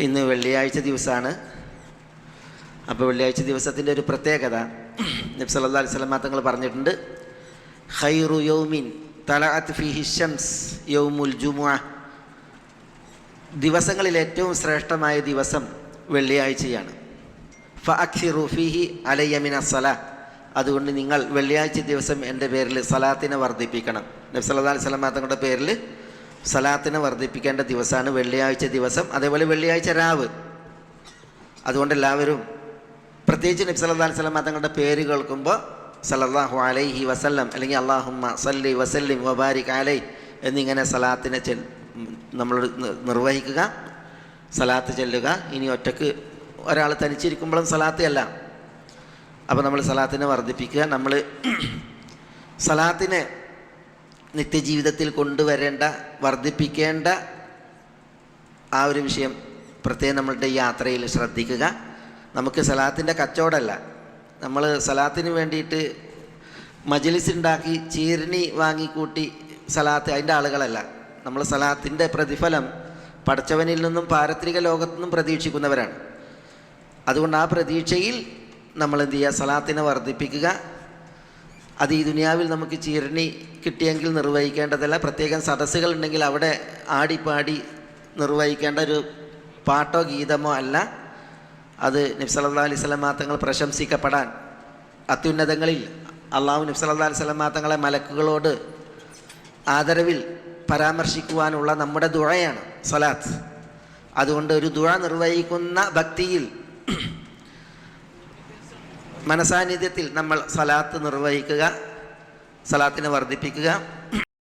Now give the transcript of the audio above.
ഇന്ന് വെള്ളിയാഴ്ച ദിവസമാണ്. അപ്പോൾ വെള്ളിയാഴ്ച ദിവസത്തിൻ്റെ ഒരു പ്രത്യേകത നബി സല്ലല്ലാഹു അലൈഹി വസല്ലം തങ്ങൾ പറഞ്ഞിട്ടുണ്ട്, ഖൈറു യൗമിൻ തലഅത് ഫീഹി ശംസ് യൗമുൽ ജുമുഅ. ദിവസങ്ങളിൽ ഏറ്റവും ശ്രേഷ്ഠമായ ദിവസം വെള്ളിയാഴ്ചയാണ്. ഫഅക്സിറു ഫീഹി അലയ്യ മിനസ് സലാ. അതുകൊണ്ട് നിങ്ങൾ വെള്ളിയാഴ്ച ദിവസം എൻ്റെ പേരിൽ സലാത്തിനെ വർദ്ധിപ്പിക്കണം. നബി സല്ലല്ലാഹു അലൈഹി വസല്ലം തങ്ങളുടെ പേരിൽ സലാത്തിനെ വർദ്ധിപ്പിക്കേണ്ട ദിവസമാണ് വെള്ളിയാഴ്ച ദിവസം, അതേപോലെ വെള്ളിയാഴ്ച രാവ്. അതുകൊണ്ട് എല്ലാവരും പ്രത്യേകിച്ച് നബി സല്ലല്ലാഹു അലൈഹി വസല്ലം തങ്ങളുടെ പേര് കേൾക്കുമ്പോൾ സല്ലല്ലാഹു അലൈഹി വസല്ലം അല്ലെങ്കിൽ അല്ലാഹുമ്മ സല്ലി വസല്ലിം വബാരിക് അലൈഹി എന്നിങ്ങനെ സലാത്തിനെ നമ്മൾ നിർവഹിക്കുക, സലാത്ത് ചെല്ലുക. ഇനി ഒറ്റക്ക് ഒരാൾ തനിച്ചിരിക്കുമ്പോഴും സലാത്ത് അല്ല. അപ്പോൾ നമ്മൾ സലാത്തിനെ വർദ്ധിപ്പിക്കുക. നമ്മൾ സലാത്തിനെ നിത്യജീവിതത്തിൽ കൊണ്ടുവരേണ്ട, വർദ്ധിപ്പിക്കേണ്ട ആ ഒരു വിഷയം പ്രത്യേകം നമ്മളുടെ യാത്രയിൽ ശ്രദ്ധിക്കുക. നമുക്ക് സലാത്തിൻ്റെ കച്ചവടമല്ല. നമ്മൾ സലാത്തിന് വേണ്ടിയിട്ട് മജ്‌ലിസ് ഉണ്ടാക്കി ചീർണി വാങ്ങിക്കൂട്ടി സലാത്ത് അതിൻ്റെ ആളുകളല്ല. നമ്മൾ സലാത്തിൻ്റെ പ്രതിഫലം പടച്ചവനിൽ നിന്നും പാരത്രിക ലോകത്തു നിന്നും പ്രതീക്ഷിക്കുന്നവരാണ്. അതുകൊണ്ട് ആ പ്രതീക്ഷയിൽ നമ്മൾ എന്ത് ചെയ്യുക, സലാത്തിനെ വർദ്ധിപ്പിക്കുക. അത് ഈ ദുനിയാവിൽ നമുക്ക് ചീർണി കിട്ടിയെങ്കിൽ നിർവഹിക്കേണ്ടതല്ല. പ്രത്യേകം സദസ്സുകൾ ഉണ്ടെങ്കിൽ അവിടെ ആടിപ്പാടി നിർവഹിക്കേണ്ട ഒരു പാട്ടോ ഗീതമോ അല്ല. അത് നബി സല്ലല്ലാഹു അലൈഹി വസല്ലം തങ്ങൾ പ്രശംസിക്കപ്പെടാൻ അത്യുന്നതങ്ങളിൽ അള്ളാഹു നബി സല്ലല്ലാഹു അലൈഹി വസല്ലം തങ്ങളെ മലക്കുകളോട് ആദരവിൽ പരാമർശിക്കുവാനുള്ള നമ്മുടെ ദുആയാണ് സലാത്ത്. അതുകൊണ്ട് ഒരു ദുആ നിർവഹിക്കുന്ന ഭക്തിയിൽ മനസാന്നിധ്യത്തിൽ നമ്മൾ സലാത്ത് നിർവഹിക്കുക, സലാത്തിനെ വർദ്ധിപ്പിക്കുക.